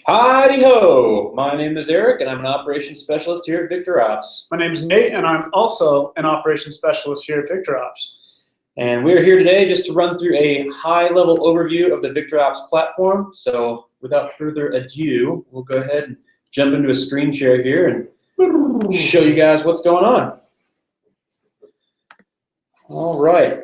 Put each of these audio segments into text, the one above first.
Howdy ho! My name is Eric, and I'm an operations specialist here at VictorOps. My name is Nate, and I'm also an operations specialist here at VictorOps. And we're here today just to run through a high-level overview of the VictorOps platform. So without further ado, we'll go ahead and jump into a screen share here and show you guys what's going on. All right.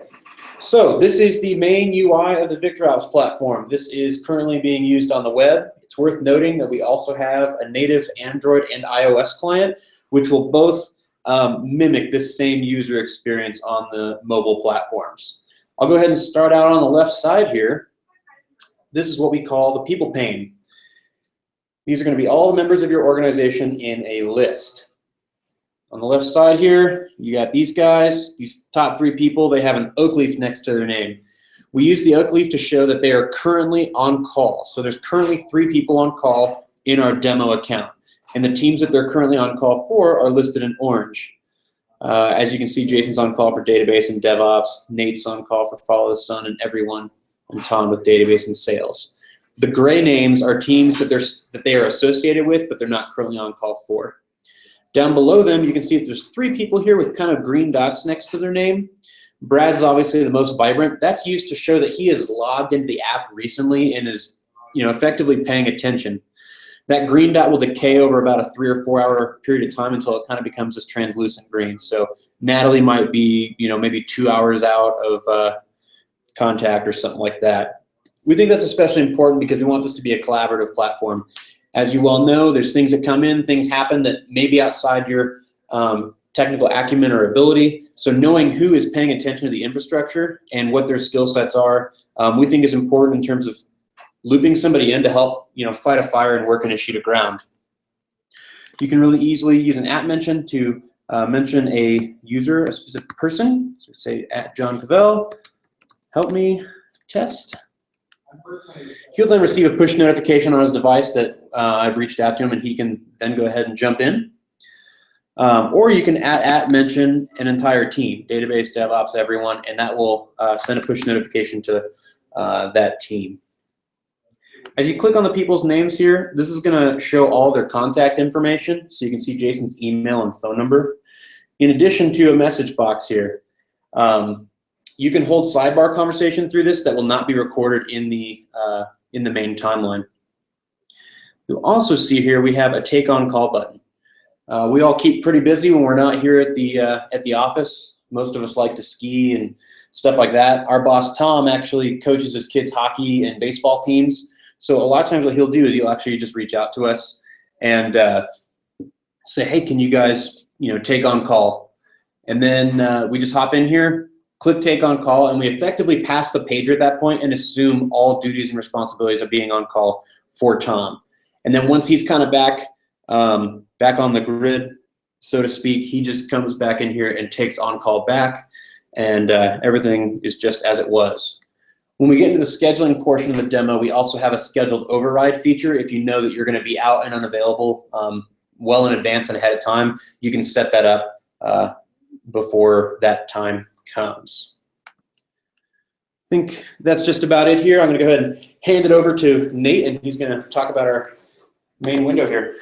So this is the main UI of the VictorOps platform. This is currently being used on the web. It's worth noting that we also have a native Android and iOS client, which will both mimic this same user experience on the mobile platforms. I'll go ahead and start out on the left side here. This is what we call the people pane. These are going to be all the members of your organization in a list. On the left side here, you got these guys, these top 3 people. They have an oak leaf next to their name. We use the oak leaf to show that they are currently on call. So there's currently 3 people on call in our demo account. And the teams that they're currently on call for are listed in orange. As you can see, Jason's on call for database and DevOps. Nate's on call for Follow the Sun and Everyone, and Tom with database and sales. The gray names are teams that they are associated with, but they're not currently on call for. Down below them, you can see that there's 3 people here with kind of green dots next to their name. Brad's obviously the most vibrant. That's used to show that he has logged into the app recently and is, effectively paying attention. That green dot will decay over about a 3 or 4 hour period of time until it kind of becomes this translucent green. So Natalie might be, maybe 2 hours out of contact or something like that. We think that's especially important because we want this to be a collaborative platform. As you well know, there's things that come in, things happen that may be outside your technical acumen or ability. So knowing who is paying attention to the infrastructure and what their skill sets are, we think is important in terms of looping somebody in to help fight a fire and work an issue to ground. You can really easily use an @ mention to mention a user, a specific person. So say @John Cavell, help me test. He'll then receive a push notification on his device that I've reached out to him, and he can then go ahead and jump in. Or you can mention an entire team, database, DevOps, everyone, and that will send a push notification to that team. As you click on the people's names here, this is going to show all their contact information, so you can see Jason's email and phone number. In addition to a message box here, you can hold sidebar conversation through this that will not be recorded in the main timeline. You'll also see here we have a take on call button. We all keep pretty busy when we're not here at the office. Most of us like to ski and stuff like that. Our boss Tom actually coaches his kids' hockey and baseball teams. So a lot of times what he'll do is he'll actually just reach out to us and say, hey, can you guys take on call? And then we just hop in here, click take on call, and we effectively pass the pager at that point and assume all duties and responsibilities of being on call for Tom. And then once he's kind of back on the grid, so to speak, he just comes back in here and takes on call back, and everything is just as it was. When we get into the scheduling portion of the demo, we also have a scheduled override feature. If you know that you're going to be out and unavailable well in advance and ahead of time, you can set that up before that time comes. I think that's just about it here. I'm going to go ahead and hand it over to Nate, and he's going to talk about our main window here.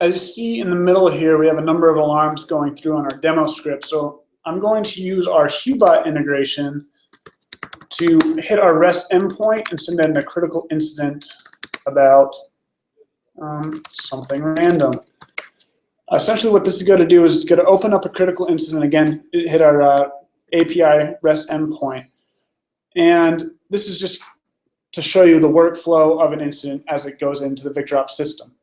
As you see in the middle here, we have a number of alarms going through on our demo script. So I'm going to use our Hubot integration to hit our REST endpoint and send in a critical incident about something random. Essentially what this is going to do is it's going to open up a critical incident, again, hit our API REST endpoint. And this is just to show you the workflow of an incident as it goes into the VictorOps system.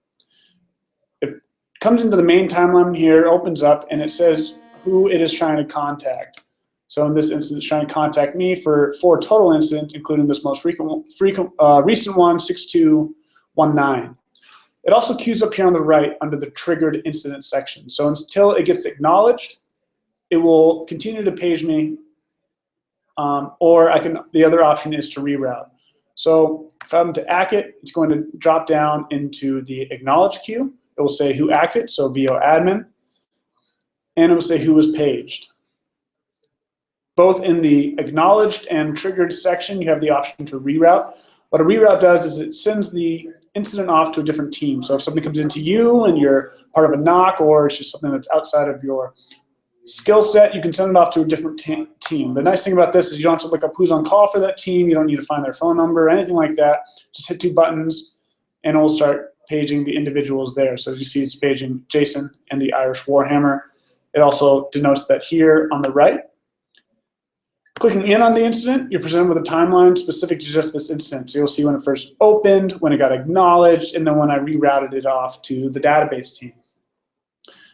It comes into the main timeline here, opens up, and it says who it is trying to contact. So in this instance, it's trying to contact me for 4 total incidents, including this most recent one, 6219. It also queues up here on the right under the triggered incident section. So until it gets acknowledged, it will continue to page me, or the other option is to reroute. So if I'm to ACK it, it's going to drop down into the acknowledge queue. It will say who ACKed it, so VO admin, and it will say who was paged. both in the acknowledged and triggered section, you have the option to reroute. What a reroute does is it sends the incident off to a different team. So if something comes into you and you're part of a knock, or it's just something that's outside of your skill set, you can send it off to a different team. The nice thing about this is you don't have to look up who's on call for that team. You don't need to find their phone number or anything like that. Just hit 2 buttons and it will start paging the individuals there. So as you see, it's paging Jason and the Irish Warhammer. It also denotes that here on the right. Clicking in on the incident, you're presented with a timeline specific to just this incident. So you'll see when it first opened, when it got acknowledged, and then when I rerouted it off to the database team.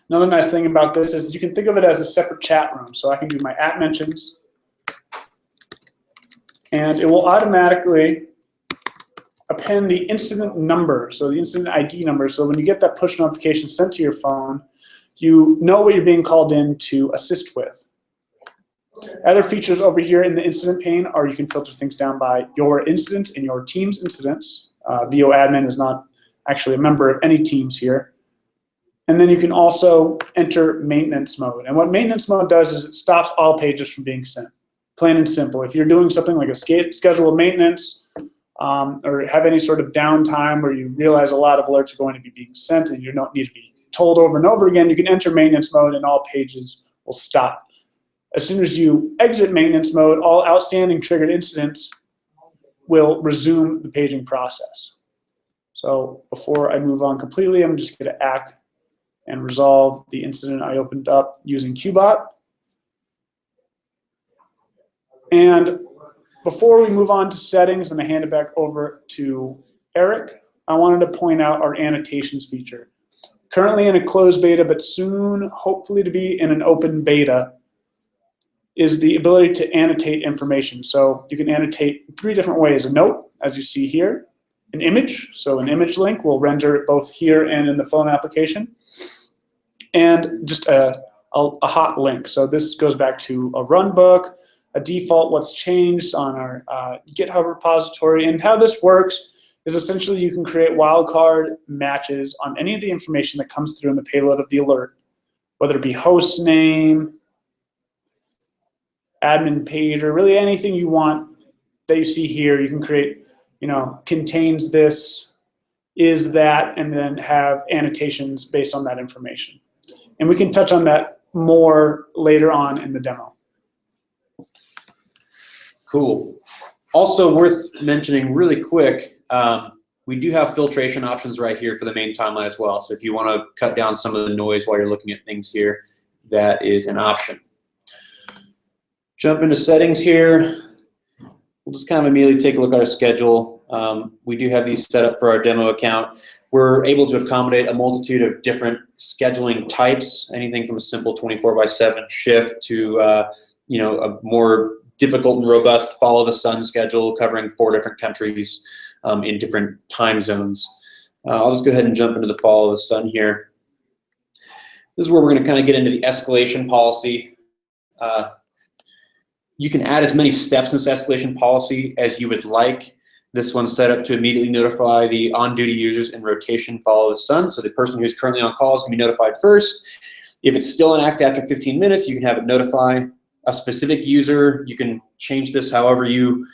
Another nice thing about this is you can think of it as a separate chat room. So I can do my @mentions, and it will automatically append the incident number, so the incident ID number. So when you get that push notification sent to your phone, you know what you're being called in to assist with. Other features over here in the incident pane are you can filter things down by your incidents and your team's incidents. VO admin is not actually a member of any teams here. And then you can also enter maintenance mode. And what maintenance mode does is it stops all pages from being sent. Plain and simple. If you're doing something like a scheduled maintenance or have any sort of downtime where you realize a lot of alerts are going to be being sent and you don't need to be told over and over again, you can enter maintenance mode and all pages will stop. As soon as you exit maintenance mode, all outstanding triggered incidents will resume the paging process. So before I move on completely, I'm just going to act and resolve the incident I opened up using Qbot. And before we move on to settings and I hand it back over to Eric, I wanted to point out our annotations feature. Currently in a closed beta, but soon hopefully to be in an open beta, is the ability to annotate information. So you can annotate 3 different ways. A note, as you see here, an image, so an image link will render it both here and in the phone application, and just a hot link. So this goes back to a run book, a default, what's changed on our GitHub repository. And how this works is essentially you can create wildcard matches on any of the information that comes through in the payload of the alert, whether it be host name, admin page, or really anything you want that you see here. You can create, contains this, is that, and then have annotations based on that information. And we can touch on that more later on in the demo. Cool. Also worth mentioning really quick, we do have filtration options right here for the main timeline as well. So if you want to cut down some of the noise while you're looking at things here, that is an option. Jump into settings here. We'll just kind of immediately take a look at our schedule. We do have these set up for our demo account. We're able to accommodate a multitude of different scheduling types, anything from a simple 24/7 shift to a more difficult and robust follow the sun schedule covering 4 different countries in different time zones. I'll just go ahead and jump into the follow the sun here. This is where we're going to kind of get into the escalation policy. You can add as many steps in this escalation policy as you would like. This one's set up to immediately notify the on-duty users in rotation follow the sun. So the person who's currently on call is going to be notified first. If it's still in act after 15 minutes, you can have it notify a specific user. You can change this however you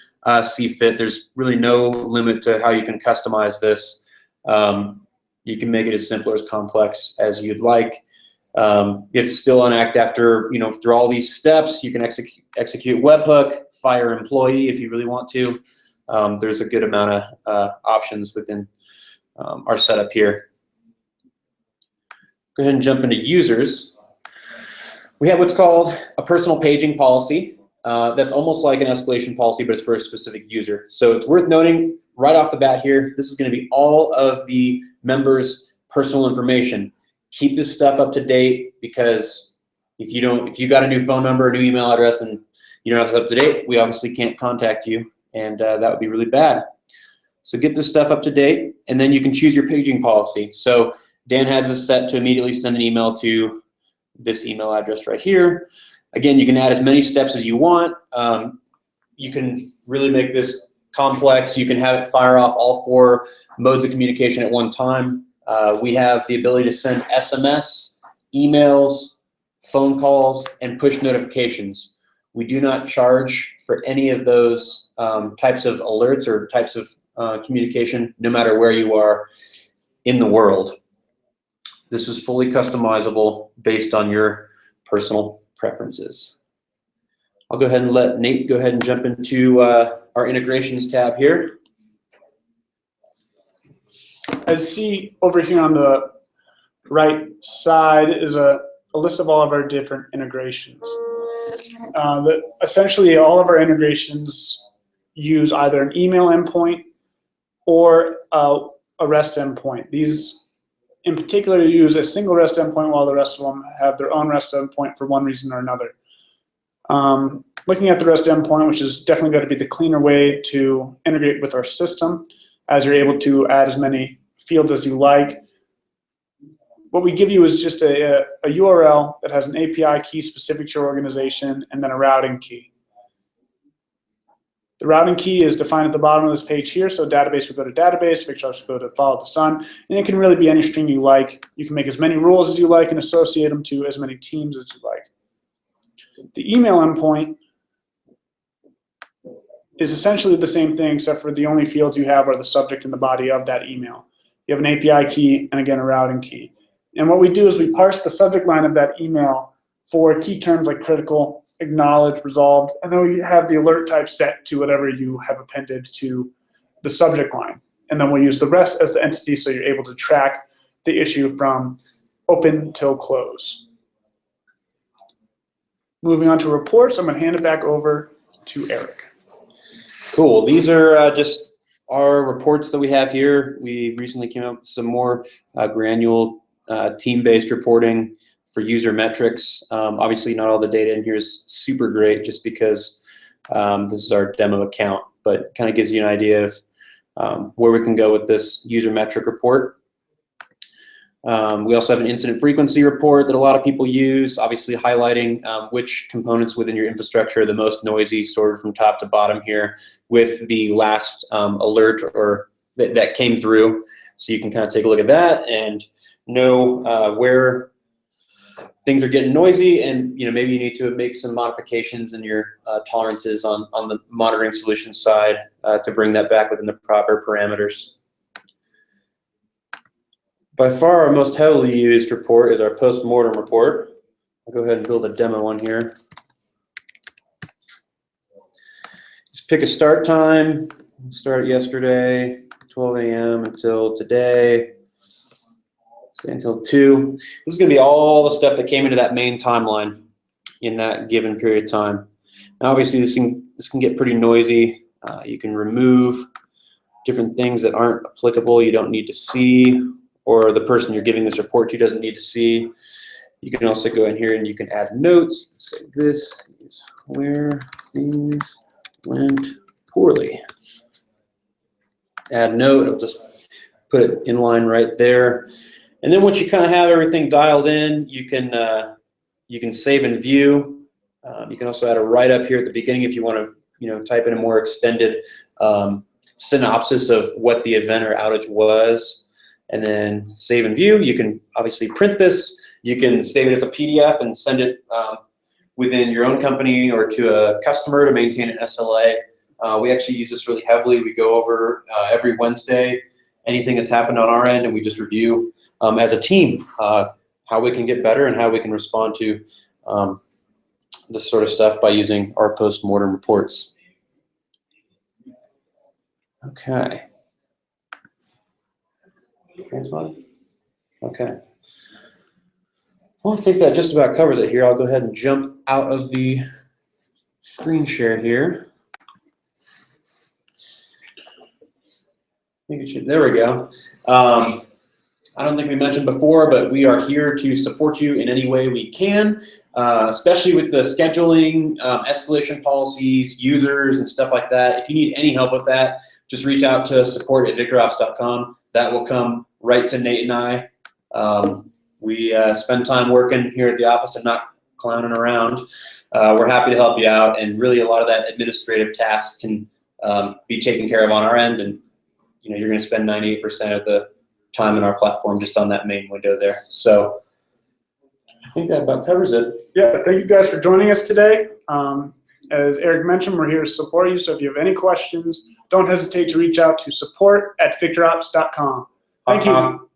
see fit. There's really no limit to how you can customize this. You can make it as simple or as complex as you'd like. If it's still on act after, through all these steps, you can execute webhook, fire employee if you really want to. There's a good amount of options within our setup here. Go ahead and jump into users. We have what's called a personal paging policy. That's almost like an escalation policy, but it's for a specific user. So it's worth noting right off the bat here, this is going to be all of the members' personal information. Keep this stuff up to date, because if you got a new phone number, a new email address, and you don't have this up to date, we obviously can't contact you, and that would be really bad. So get this stuff up to date, and then you can choose your paging policy. So Dan has this set to immediately send an email to this email address right here. Again, you can add as many steps as you want. You can really make this complex. You can have it fire off all 4 modes of communication at one time. We have the ability to send SMS, emails, phone calls, and push notifications We do not charge for any of those types of alerts or types of communication, no matter where you are in the world. This is fully customizable based on your personal preferences. I'll go ahead and let Nate go ahead and jump into our integrations tab here. As you see over here on the right side is a list of all of our different integrations. Essentially, all of our integrations use either an email endpoint or a REST endpoint. These in particular use a single REST endpoint, while the rest of them have their own REST endpoint for one reason or another. Looking at the REST endpoint, which is definitely going to be the cleaner way to integrate with our system, as you're able to add as many fields as you like. What we give you is just a URL that has an API key specific to your organization and then a routing key. The routing key is defined at the bottom of this page here, so database will go to database, VictorOps will go to follow the sun, and it can really be any string you like. You can make as many rules as you like and associate them to as many teams as you like. The email endpoint is essentially the same thing, except for the only fields you have are the subject and the body of that email. You have an API key and, again, a routing key. And what we do is we parse the subject line of that email for key terms like critical, acknowledged, resolved, and then we have the alert type set to whatever you have appended to the subject line. And then we'll use the rest as the entity so you're able to track the issue from open till close. Moving on to reports, I'm going to hand it back over to Eric. Cool. These are just our reports that we have here. We recently came up with some more granular team-based reporting for user metrics. Obviously, not all the data in here is super great just because this is our demo account, but kind of gives you an idea of where we can go with this user metric report. We also have an incident frequency report that a lot of people use, obviously highlighting which components within your infrastructure are the most noisy, sorted from top to bottom here with the last alert or that came through. So you can kind of take a look at that and know where things are getting noisy, and maybe you need to make some modifications in your tolerances on the monitoring solution side to bring that back within the proper parameters. By far our most heavily used report is our post-mortem report. I'll go ahead and build a demo one here. Just pick a start time. Start yesterday, 12 a.m. until today. Say until 2. This is going to be all the stuff that came into that main timeline in that given period of time. Now, obviously, this can get pretty noisy. You can remove different things that aren't applicable, you don't need to see, or the person you're giving this report to doesn't need to see. You can also go in here and you can add notes. Say this is where things went poorly. Add note, it'll just put it in line right there. And then once you kind of have everything dialed in, you can save and view. You can also add a write-up here at the beginning if you want to type in a more extended synopsis of what the event or outage was. And then save and view. You can obviously print this. You can save it as a PDF and send it within your own company or to a customer to maintain an SLA. We actually use this really heavily. We go over every Wednesday anything that's happened on our end, and we just review as a team how we can get better and how we can respond to this sort of stuff by using our post-mortem reports. Okay. Okay. Well, I think that just about covers it here. I'll go ahead and jump out of the screen share here. I think it should, there we go. I don't think we mentioned before, but we are here to support you in any way we can, especially with the scheduling, escalation policies, users, and stuff like that. If you need any help with that, just reach out to support@victorops.com. That will come right to Nate and I. We spend time working here at the office and not clowning around. We're happy to help you out, and really a lot of that administrative task can be taken care of on our end, and you're going to spend 98% of the time in our platform just on that main window there. So I think that about covers it. Yeah, thank you guys for joining us today. As Eric mentioned, we're here to support you, so if you have any questions, don't hesitate to reach out to support@victorops.com. Thank you.